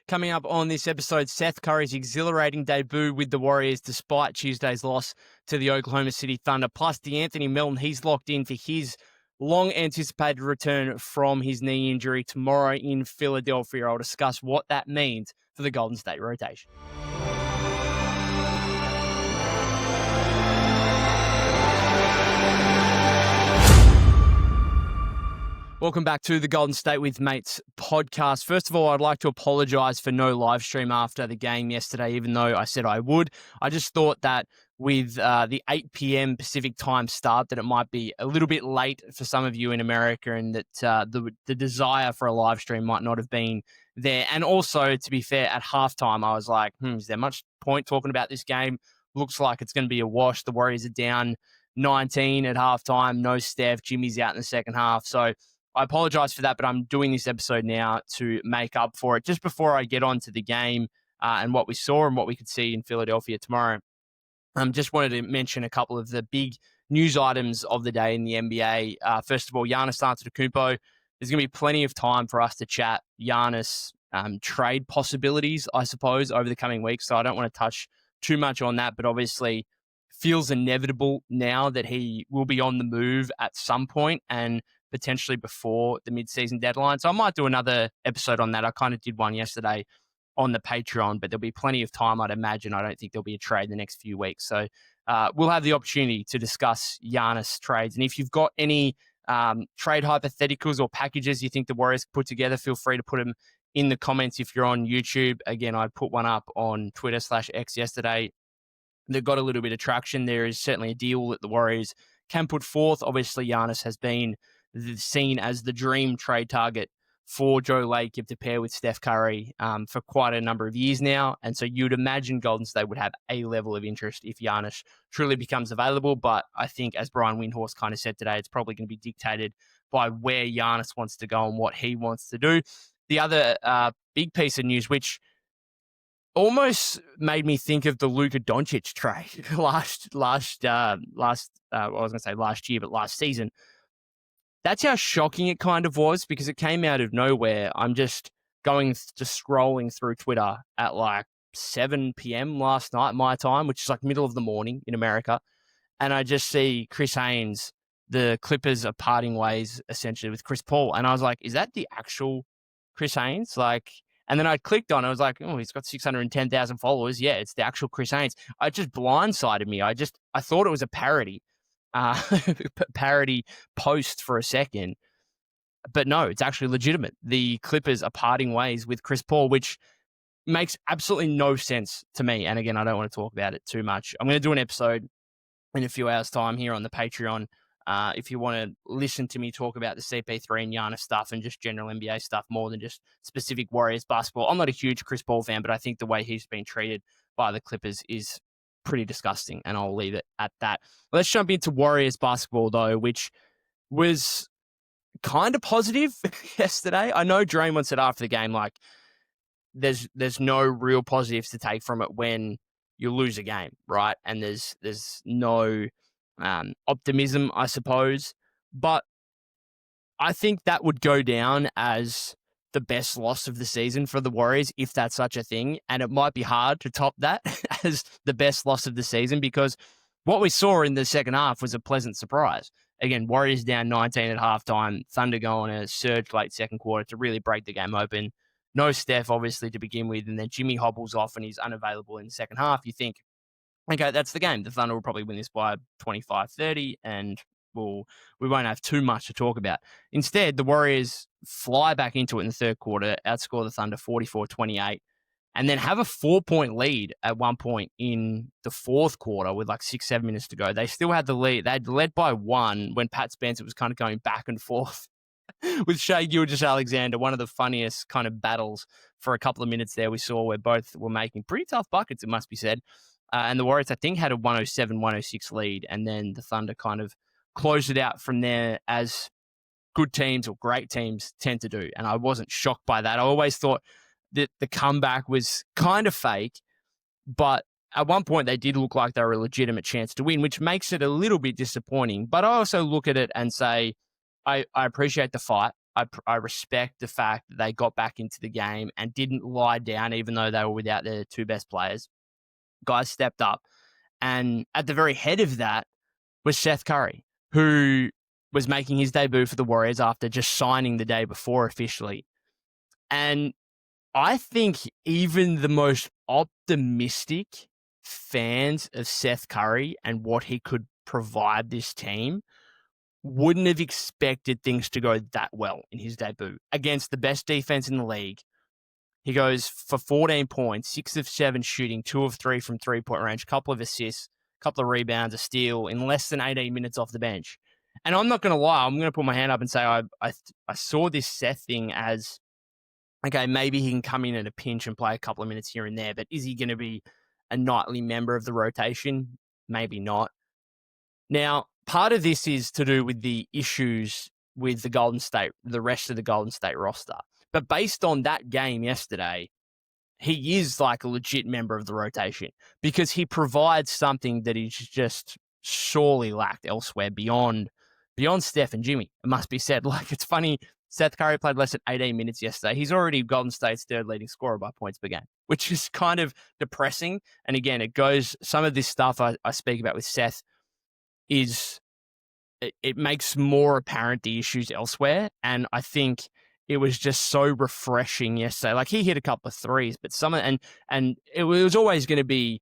Coming up on this episode, Seth Curry's exhilarating debut with the Warriors despite Tuesday's loss to the Oklahoma City Thunder. Plus, De'Anthony Melton, he's locked in for his long-anticipated return from his knee injury tomorrow in Philadelphia. I'll discuss what that means for the Golden State rotation. Welcome back to the Golden State with Mates podcast. First of all, I'd like to apologize for no live stream after the game yesterday, even though I said I would. I just thought that with the 8 p.m. Pacific time start, that it might be a little bit late for some of you in America, and that the desire for a live stream might not have been there. And also, to be fair, at halftime, I was like, is there much point talking about this game? Looks like it's going to be a wash. The Warriors are down 19 at halftime. No Steph. Jimmy's out in the second half. So I apologize for that, but I'm doing this episode now to make up for it. Just before I get on to the game and what we saw and what we could see in Philadelphia tomorrow, just wanted to mention a couple of the big news items of the day in the NBA. First of all, Giannis Antetokounmpo. There's going to be plenty of time for us to chat Giannis trade possibilities, I suppose, over the coming weeks. So I don't want to touch too much on that, but obviously feels inevitable now that he will be on the move at some point and potentially before the mid-season deadline. So I might do another episode on that. I kind of did one yesterday on the Patreon, but there'll be plenty of time, I'd imagine. I don't think there'll be a trade in the next few weeks. So we'll have the opportunity to discuss Giannis trades. And if you've got any trade hypotheticals or packages you think the Warriors put together, feel free to put them in the comments if you're on YouTube. Again, I put one up on Twitter/X yesterday that got a little bit of traction. There is certainly a deal that the Warriors can put forth. Obviously, Giannis has been seen as the dream trade target for Joe Lacob to pair with Steph Curry for quite a number of years now. And so you'd imagine Golden State would have a level of interest if Giannis truly becomes available. But I think, as Brian Windhorst kind of said today, it's probably going to be dictated by where Giannis wants to go and what he wants to do. The other big piece of news, which almost made me think of the Luka Doncic trade last year, but last season. That's how shocking it kind of was, because it came out of nowhere. I'm just scrolling through Twitter at like 7 p.m. last night, my time, which is like middle of the morning in America. And I just see Chris Haynes, the Clippers are parting ways essentially with Chris Paul. And I was like, is that the actual Chris Haynes? And then I clicked on it. I was like, oh, he's got 610,000 followers. Yeah, it's the actual Chris Haynes. It just blindsided me. I thought it was a parody. Parody post for a second, but no, it's actually legitimate. The Clippers are parting ways with Chris Paul, which makes absolutely no sense to me. And again, I don't want to talk about it too much. I'm going to do an episode in a few hours' time here on the Patreon. If you want to listen to me talk about the CP3 and Giannis stuff and just general NBA stuff more than just specific Warriors basketball. I'm not a huge Chris Paul fan, but I think the way he's been treated by the Clippers is pretty disgusting, and I'll leave it at that. Let's jump into Warriors basketball, though, which was kind of positive yesterday. I know Draymond said after the game, like, there's no real positives to take from it when you lose a game, right? And there's no optimism, I suppose. But I think that would go down as the best loss of the season for the Warriors, if that's such a thing. And it might be hard to top that as the best loss of the season, because what we saw in the second half was a pleasant surprise. Again, Warriors down 19 at halftime, Thunder go on a surge late second quarter to really break the game open. No Steph, obviously, to begin with, and then Jimmy hobbles off and he's unavailable in the second half. You think, okay, that's the game. The Thunder will probably win this by 25-30, and we won't have too much to talk about. Instead, the Warriors fly back into it in the third quarter, outscore the Thunder 44-28, and then have a 4-point lead at one point in the fourth quarter with like 6-7 minutes to go. They still had the lead. They'd led by one when Pat Spencer was kind of going back and forth with Gilgeous-Alexander, one of the funniest kind of battles for a couple of minutes there we saw, where both were making pretty tough buckets, it must be said. And the Warriors, I think, had a 107-106 lead, and then the Thunder kind of closed it out from there, as good teams or great teams tend to do. And I wasn't shocked by that. I always thought that the comeback was kind of fake, but at one point they did look like they were a legitimate chance to win, which makes it a little bit disappointing. But I also look at it and say, I appreciate the fight. I respect the fact that they got back into the game and didn't lie down, even though they were without their two best players. Guys stepped up. And at the very head of that was Seth Curry, who was making his debut for the Warriors after just signing the day before officially. And I think even the most optimistic fans of Seth Curry and what he could provide this team wouldn't have expected things to go that well in his debut against the best defense in the league. He goes for 14 points, 6 of 7 shooting, 2 of 3 from three-point range, a couple of assists, a couple of rebounds, a steal in less than 18 minutes off the bench. And I'm not going to lie, I'm going to put my hand up and say I saw this Seth thing as, okay, maybe he can come in at a pinch and play a couple of minutes here and there, but is he going to be a nightly member of the rotation? Maybe not. Now, part of this is to do with the issues with the rest of the Golden State roster. But based on that game yesterday, he is like a legit member of the rotation because he provides something that he's just sorely lacked elsewhere beyond Steph and Jimmy. It must be said. Like, it's funny, Seth Curry played less than 18 minutes yesterday. He's already Golden State's third leading scorer by points per game, which is kind of depressing. And again, some of this stuff I speak about with Seth is it makes more apparent the issues elsewhere. And I think it was just so refreshing yesterday. Like, he hit a couple of threes, but and it was always going to be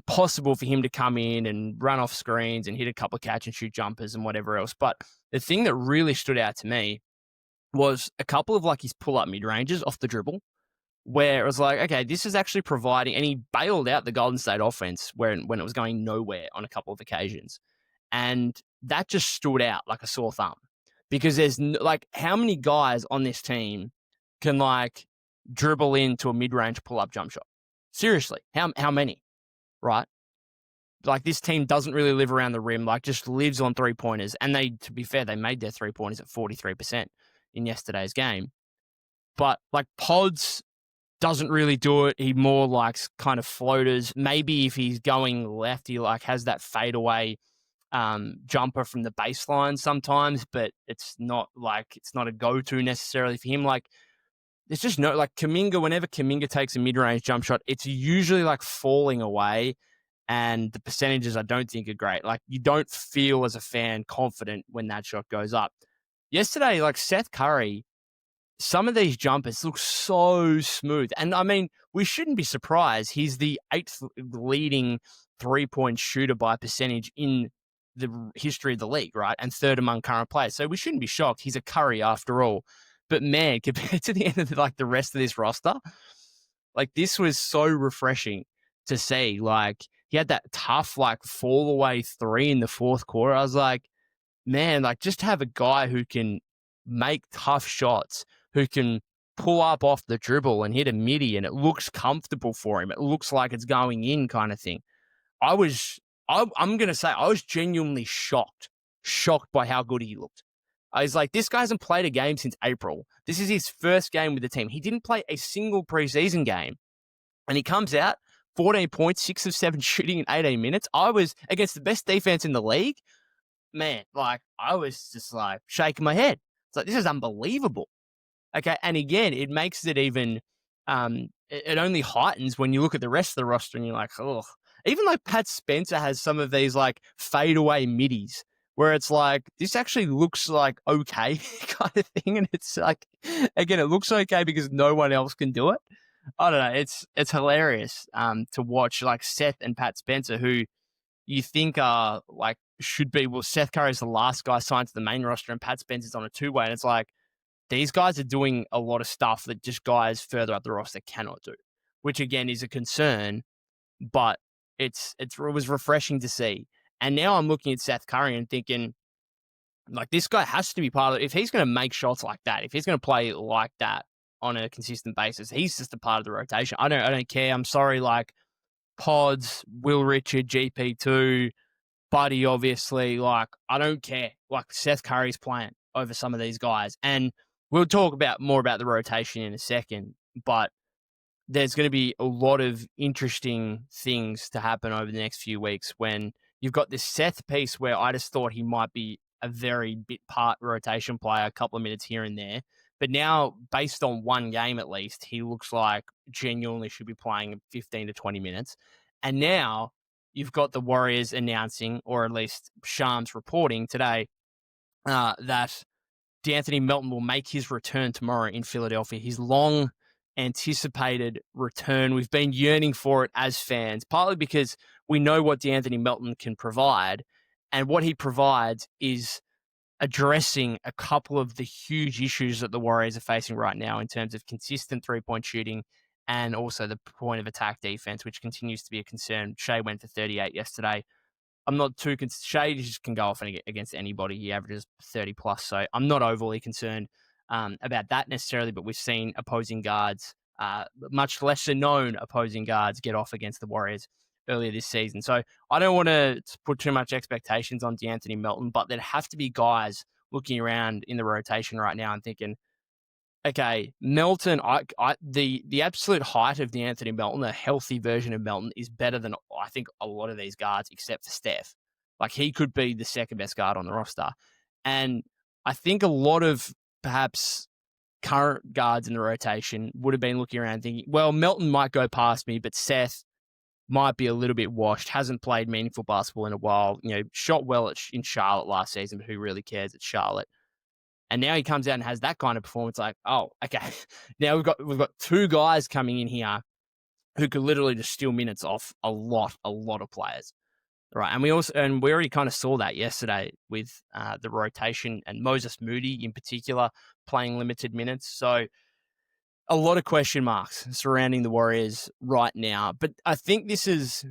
possible for him to come in and run off screens and hit a couple of catch and shoot jumpers and whatever else. But the thing that really stood out to me was a couple of like his pull-up mid-ranges off the dribble, where it was like, okay, this is actually providing, and he bailed out the Golden State offense when it was going nowhere on a couple of occasions. And that just stood out like a sore thumb because there's like, how many guys on this team can like dribble into a mid-range pull-up jump shot? Seriously, how many, right? Like, this team doesn't really live around the rim, like just lives on three-pointers. And to be fair, they made their three-pointers at 43% in yesterday's game. But like, Pods doesn't really do it. He more likes kind of floaters. Maybe if he's going left, he like has that fadeaway jumper from the baseline sometimes, but it's not a go-to necessarily for him. Like, there's just no, like, whenever Kuminga takes a mid-range jump shot, it's usually like falling away, and the percentages I don't think are great. Like, you don't feel as a fan confident when that shot goes up. Yesterday, like, Seth Curry, some of these jumpers look so smooth. And I mean, we shouldn't be surprised. He's the 8th leading three-point shooter by percentage in the history of the league, right? And 3rd among current players. So we shouldn't be shocked. He's a Curry after all. But man, compared to the end of the rest of this roster, like, this was so refreshing to see. Like, he had that tough, like, fall away 3 in the 4th quarter. I was like, man, like, just have a guy who can make tough shots, who can pull up off the dribble and hit a midi, and it looks comfortable for him. It looks like it's going in, kind of thing. I'm going to say I was genuinely shocked by how good he looked. I was like, this guy hasn't played a game since April. This is his first game with the team. He didn't play a single preseason game. And he comes out, 14 points, 6 of 7 shooting in 18 minutes. I was against the best defense in the league. Man, like, I was just like shaking my head. It's like, this is unbelievable. Okay, and again, it makes it even, it only heightens when you look at the rest of the roster and you're like, oh. Even like Pat Spencer has some of these like fadeaway middies where it's like, this actually looks like okay kind of thing. And it's like, again, it looks okay because no one else can do it. I don't know. It's hilarious to watch, like, Seth and Pat Spencer, who you think are like, should be, well, Seth Curry is the last guy signed to the main roster and Pat Spencer's on a 2-way. And it's like, these guys are doing a lot of stuff that just guys further up the roster cannot do, which again is a concern, but it was refreshing to see. And now I'm looking at Seth Curry and thinking, like, this guy has to be part of it. If he's going to make shots like that, if he's going to play like that on a consistent basis, he's just a part of the rotation. I don't care. I'm sorry, like, Pods, Will Richard, GP2, Buddy, obviously, like, I don't care. Like, Seth Curry's playing over some of these guys. And we'll talk more about the rotation in a second, but there's going to be a lot of interesting things to happen over the next few weeks when you've got this Seth piece where I just thought he might be a very bit part rotation player, a couple of minutes here and there. But now, based on one game at least, he looks like genuinely should be playing 15 to 20 minutes. And now you've got the Warriors announcing, or at least Shams reporting today, that De'Anthony Melton will make his return tomorrow in Philadelphia. His long anticipated return. We've been yearning for it as fans, partly because we know what De'Anthony Melton can provide. And what he provides is addressing a couple of the huge issues that the Warriors are facing right now in terms of consistent three-point shooting and also the point of attack defense, which continues to be a concern. Shea went for 38 yesterday. I'm not too concerned. Shea just can go off against anybody. He averages 30 plus. So I'm not overly concerned about that necessarily, but we've seen opposing guards, much lesser known opposing guards, get off against the Warriors earlier this season. So I don't want to put too much expectations on De'Anthony Melton, but there'd have to be guys looking around in the rotation right now and thinking, okay, Melton, the absolute height of De'Anthony Melton, a healthy version of Melton, is better than I think a lot of these guards, except for Steph. Like, he could be the second best guard on the roster. And I think a lot of perhaps current guards in the rotation would have been looking around thinking, well, Melton might go past me, but Seth might be a little bit washed, hasn't played meaningful basketball in a while, shot well in Charlotte last season, but who really cares at Charlotte? And now he comes out and has that kind of performance. Like, oh, okay. Now we've got two guys coming in here who could literally just steal minutes off a lot of players, right? And we already kind of saw that yesterday with the rotation and Moses Moody in particular playing limited minutes. So a lot of question marks surrounding the Warriors right now. But I think this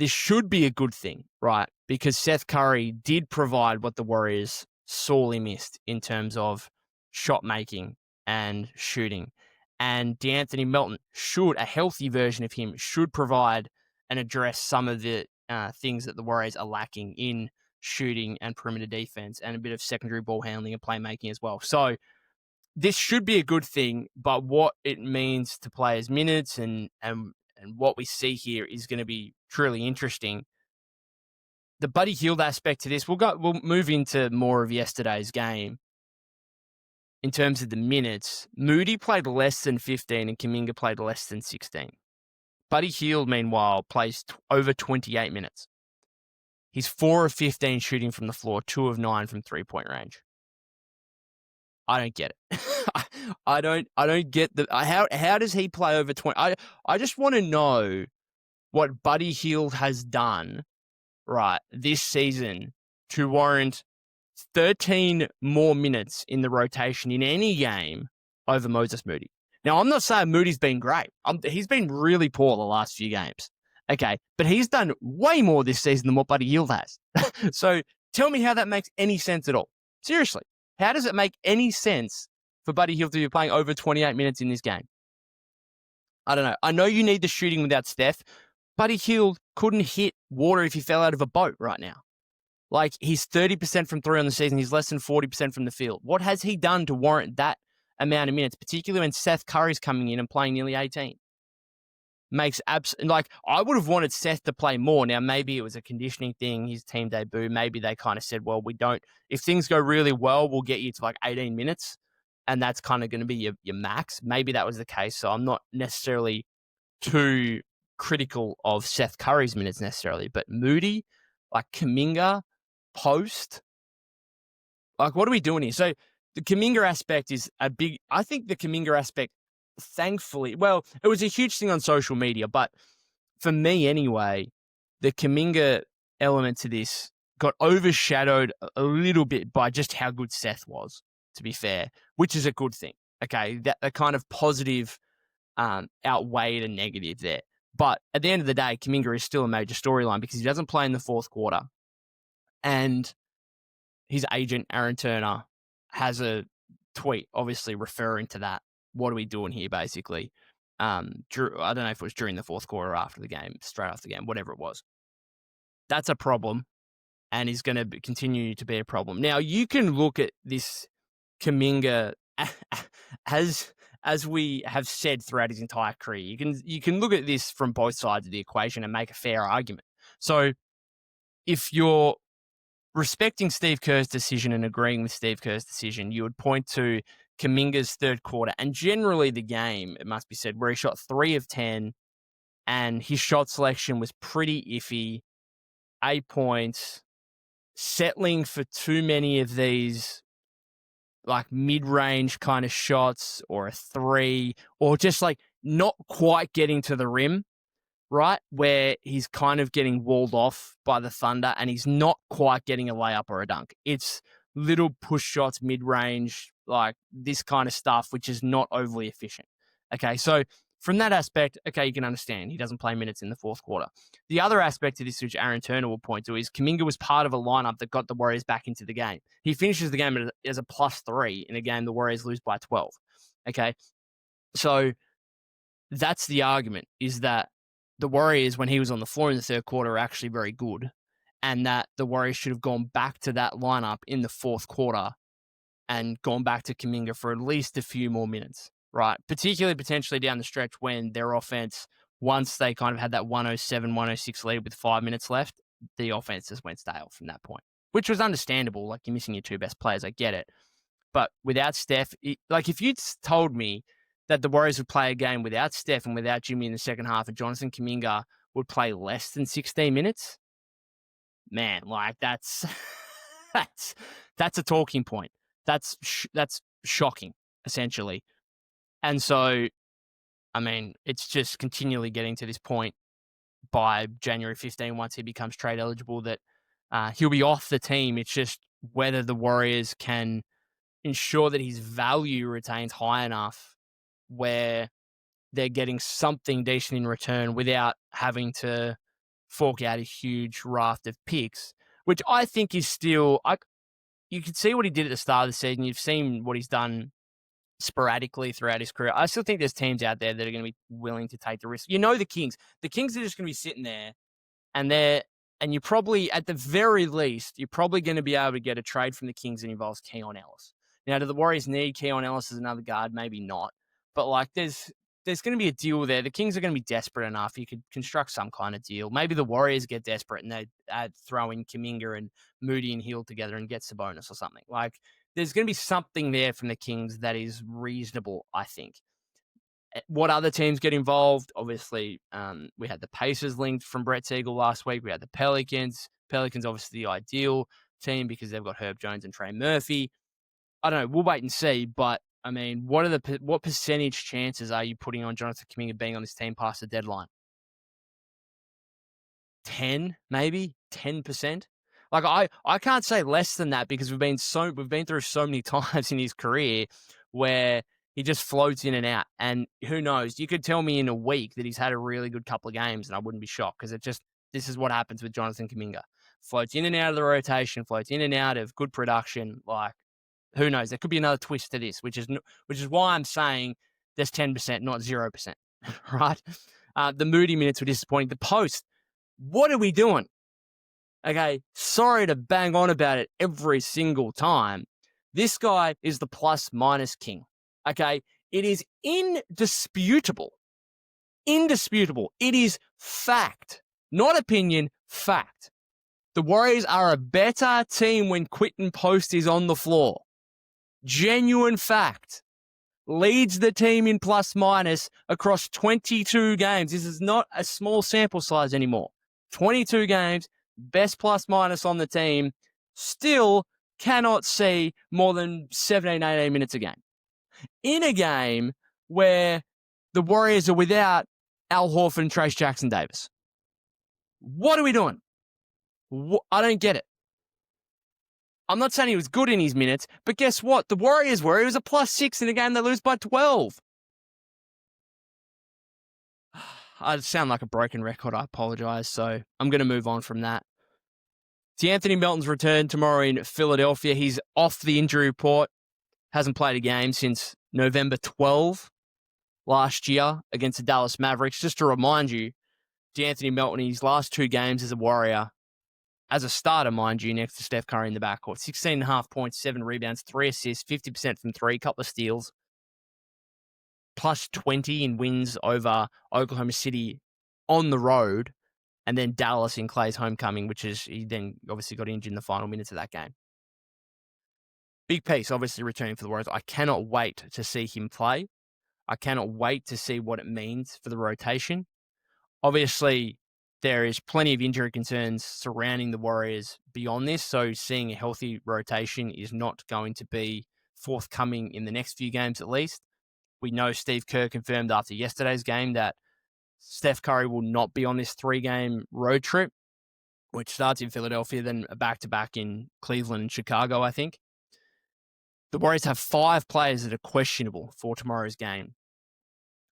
should be a good thing, right? Because Seth Curry did provide what the Warriors sorely missed in terms of shot making and shooting. And De'Anthony Melton a healthy version of him should provide and address some of the things that the Warriors are lacking in shooting and perimeter defense and a bit of secondary ball handling and playmaking as well. So this should be a good thing, but what it means to players' minutes and what we see here is going to be truly interesting. The Buddy Hield aspect to this, we'll move into more of yesterday's game. In terms of the minutes, Moody played less than 15 and Kuminga played less than 16. Buddy Hield, meanwhile, plays over 28 minutes. He's 4 of 15 shooting from the floor, 2 of 9 from three-point range. I don't get it. I don't get how does he play over 20? I just want to know what Buddy Hield has done right this season to warrant 13 more minutes in the rotation in any game over Moses Moody. Now, I'm not saying Moody's been great. He's been really poor the last few games. Okay, but he's done way more this season than what Buddy Hield has. So tell me how that makes any sense at all. Seriously, how does it make any sense for Buddy Hield to be playing over 28 minutes in this game? I don't know. I know you need the shooting without Steph. Buddy Hield couldn't hit water if he fell out of a boat right now. Like, he's 30% from three on the season. He's less than 40% from the field. What has he done to warrant that amount of minutes, particularly when Seth Curry's coming in and playing nearly 18? I would have wanted Seth to play more. Now, maybe it was a conditioning thing, his team debut. Maybe they kind of said, well, if things go really well, we'll get you to like 18 minutes. And that's kind of going to be your max. Maybe that was the case. So I'm not necessarily too critical of Seth Curry's minutes necessarily. But Moody, like Kuminga, post, like, what are we doing here? So the Kuminga aspect is I think the Kuminga aspect, thankfully, well, it was a huge thing on social media, but for me anyway, the Kuminga element to this got overshadowed a little bit by just how good Seth was, to be fair, which is a good thing. Okay, that kind of positive outweighed a negative there. But at the end of the day, Kuminga is still a major storyline because he doesn't play in the fourth quarter. And his agent, Aaron Turner, has a tweet obviously referring to that. What are we doing here, basically? I don't know if it was during the fourth quarter or after the game, straight after the game, whatever it was. That's a problem and is going to continue to be a problem. Now, you can look at this Kuminga as we have said throughout his entire career. You can look at this from both sides of the equation and make a fair argument. So if you're respecting Steve Kerr's decision and agreeing with Steve Kerr's decision, you would point to Kuminga's third quarter and generally the game, it must be said, where he shot 3 of 10 and his shot selection was pretty iffy. 8 points, settling for too many of these like mid-range kind of shots or a 3 or just like not quite getting to the rim, right? Where he's kind of getting walled off by the Thunder and he's not quite getting a layup or a dunk. It's little push shots mid-range, like this kind of stuff, which is not overly efficient. Okay, so from that aspect, okay, you can understand he doesn't play minutes in the fourth quarter. The other aspect of this, which Aaron Turner will point to, is Kuminga was part of a lineup that got the Warriors back into the game. He finishes the game as a +3 in a game the Warriors lose by 12. Okay, so that's the argument, is that the Warriors, when he was on the floor in the third quarter, are actually very good, and that the Warriors should have gone back to that lineup in the fourth quarter and gone back to Kuminga for at least a few more minutes, right? Particularly potentially down the stretch when their offense, once they kind of had that 107, 106 lead with 5 minutes left, the offense just went stale from that point, which was understandable. Like, you're missing your two best players. I get it. But without Steph, like if you'd told me that the Warriors would play a game without Steph and without Jimmy in the second half and Jonathan Kuminga would play less than 16 minutes, man, like that's a talking point. That's shocking, essentially. And so, I mean, it's just continually getting to this point by January 15, once he becomes trade eligible, that he'll be off the team. It's just whether the Warriors can ensure that his value retains high enough where they're getting something decent in return without having to fork out a huge raft of picks, which I think is still, you can see what he did at the start of the season. You've seen what he's done sporadically throughout his career. I still think there's teams out there that are going to be willing to take the risk. You know, the Kings are just going to be sitting there and you're probably, at the very least, you're probably going to be able to get a trade from the Kings that involves Keon Ellis. Now, do the Warriors need Keon Ellis as another guard? Maybe not. But like, there's going to be a deal there. The Kings are going to be desperate enough. You could construct some kind of deal. Maybe the Warriors get desperate and they throw in Kuminga and Moody and Hill together and get Sabonis or something. Like, there's going to be something there from the Kings that is reasonable, I think. What other teams get involved? Obviously, we had the Pacers linked from Brett Siegel last week. We had the Pelicans. Pelicans, obviously, the ideal team because they've got Herb Jones and Trey Murphy. I don't know. We'll wait and see. But, I mean, what percentage chances are you putting on Jonathan Kuminga being on this team past the deadline? 10, maybe 10%. Like, I can't say less than that because we've been through so many times in his career where he just floats in and out. And who knows? You could tell me in a week that he's had a really good couple of games and I wouldn't be shocked because this is what happens with Jonathan Kuminga. Floats in and out of the rotation, floats in and out of good production. Like, who knows? There could be another twist to this, which is why I'm saying there's 10%, not 0%, right? The Moody minutes were disappointing. The post, what are we doing? Okay, sorry to bang on about it every single time. This guy is the plus-minus king. Okay, it is indisputable. Indisputable. It is fact, not opinion, fact. The Warriors are a better team when Quinton Post is on the floor. Genuine fact. Leads the team in plus-minus across 22 games. This is not a small sample size anymore. 22 games, best plus-minus on the team, still cannot see more than 17, 18 minutes a game. In a game where the Warriors are without Al Horford and Trace Jackson-Davis. What are we doing? I don't get it. I'm not saying he was good in his minutes, but guess what? The Warriors were. He was a +6 in a game they lose by 12. I sound like a broken record. I apologize. So I'm going to move on from that. De'Anthony Melton's return tomorrow in Philadelphia. He's off the injury report. Hasn't played a game since November 12 last year against the Dallas Mavericks. Just to remind you, De'Anthony Melton, his last 2 games as a Warrior, as a starter, mind you, next to Steph Curry in the backcourt. 16.5 points, 7 rebounds, 3 assists, 50% from 3, couple of steals. +20 in wins over Oklahoma City on the road. and then Dallas in Clay's homecoming, which is he then obviously got injured in the final minutes of that game. Big piece, obviously, returning for the Warriors. I cannot wait to see him play. I cannot wait to see what it means for the rotation. Obviously, there is plenty of injury concerns surrounding the Warriors beyond this, so seeing a healthy rotation is not going to be forthcoming in the next few games at least. We know Steve Kerr confirmed after yesterday's game that Steph Curry will not be on this 3-game road trip, which starts in Philadelphia, then a back-to-back in Cleveland and Chicago, I think. The Warriors have 5 players that are questionable for tomorrow's game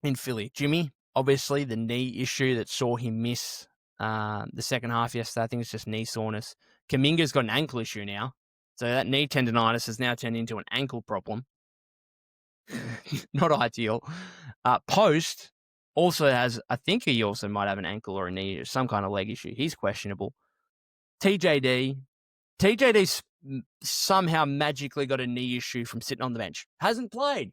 in Philly. Jimmy, obviously, the knee issue that saw him miss the second half yesterday. I think it's just knee soreness. Kuminga's got an ankle issue now. So that knee tendonitis has now turned into an ankle problem. Not ideal. Post also has, I think he also might have an ankle or a knee or some kind of leg issue. He's questionable. TJD's somehow magically got a knee issue from sitting on the bench. Hasn't played,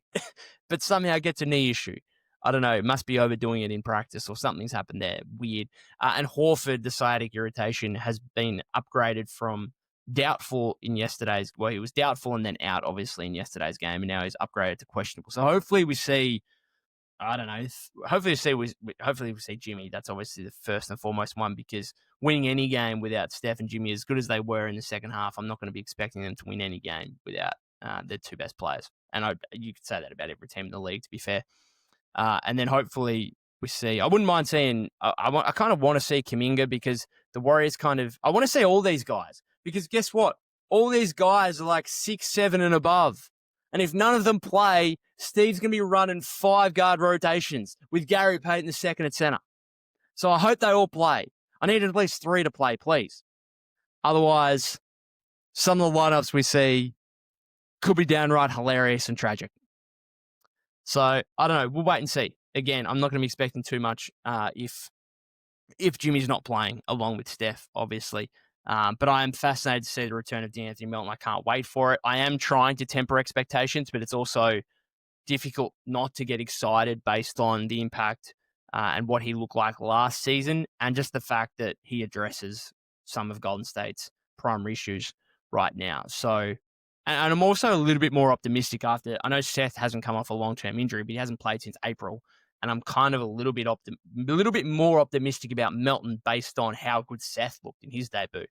but somehow gets a knee issue. I don't know. It must be overdoing it in practice or something's happened there. Weird. And Horford, the sciatic irritation, has been upgraded from doubtful in yesterday's. Well, he was doubtful and then out, obviously, in yesterday's game, and now he's upgraded to questionable. So hopefully we see. I don't know. Hopefully we see Jimmy. That's obviously the first and foremost one, because winning any game without Steph and Jimmy, as good as they were in the second half, I'm not going to be expecting them to win any game without their 2 best players. And you could say that about every team in the league, to be fair. And then hopefully we see. I wouldn't mind seeing. I kind of want to see Kuminga, because the Warriors I want to see all these guys, because guess what? All these guys are like 6, 7 and above. And if none of them play, Steve's going to be running 5-guard rotations with Gary Payton the second at center. So I hope they all play. I need at least 3 to play, please. Otherwise, some of the lineups we see could be downright hilarious and tragic. So I don't know. We'll wait and see. Again, I'm not going to be expecting too much if Jimmy's not playing along with Steph, obviously. But I am fascinated to see the return of De'Anthony Melton. I can't wait for it. I am trying to temper expectations, but it's also difficult not to get excited based on the impact and what he looked like last season, and just the fact that he addresses some of Golden State's primary issues right now. So, and I'm also a little bit more optimistic after. I know Seth hasn't come off a long-term injury, but he hasn't played since April. And I'm kind of a little bit more optimistic about Melton based on how good Seth looked in his debut.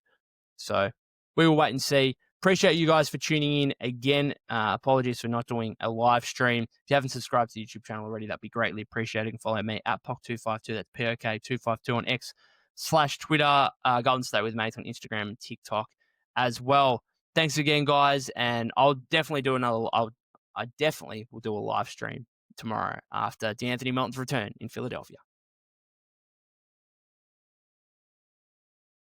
So we will wait and see. Appreciate you guys for tuning in again. Apologies for not doing a live stream. If you haven't subscribed to the YouTube channel already, that'd be greatly appreciated. You can follow me at POC252. That's POK252 on X/Twitter. Golden State with Mates on Instagram and TikTok as well. Thanks again, guys. And I'll definitely do I definitely will do a live stream tomorrow after De'Anthony Melton's return in Philadelphia.